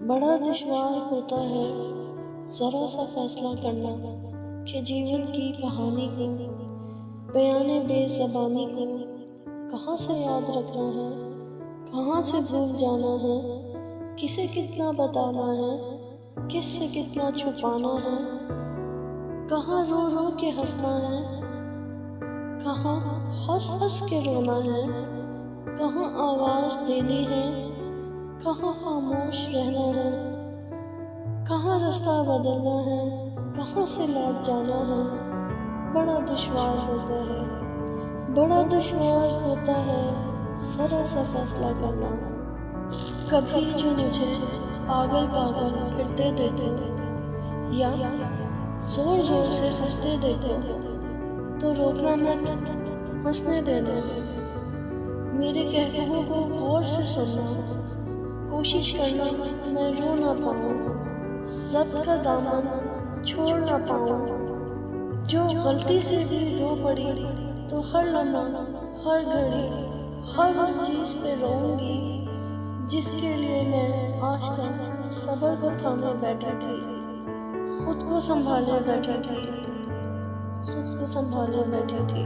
बड़ा दुश्वार होता है ज़रा सा फैसला करना कि जीवन की कहानी को, बयाने बेज़बानी को कहाँ से याद रखना है, कहाँ से भूल जाना है, किसे कितना बताना है, किससे कितना छुपाना है, कहाँ रो रो के हंसना है, कहाँ हंस हंस के रोना है, कहाँ आवाज़ देनी है, कहाँ खामोश रहना है, कहाँ रास्ता बदलना है, कहाँ से लौट जाना है। बड़ा दुश्वार होता है, बड़ा दुश्वार होता है ज़रा सा फैसला करना। कभी जो मुझे पागल पागल फिरते देखो या जोर जोर से हंसते देखो तो रोकना मत, हंसने देना। मेरे कहने को गौर से सुनना, कोशिश करना मैं रो ना पाऊँ, ज़ब्त का दामन छोड़ ना पाऊँ। जो गलती से भी रो पड़ी तो हर लम्हा, हर घड़ी, हर उस चीज़ पे रोऊंगी जिसके लिए मैं आज तक सब्र को थामे बैठी थी, खुद को संभाले बैठी थी, खुद को संभाले बैठी थी।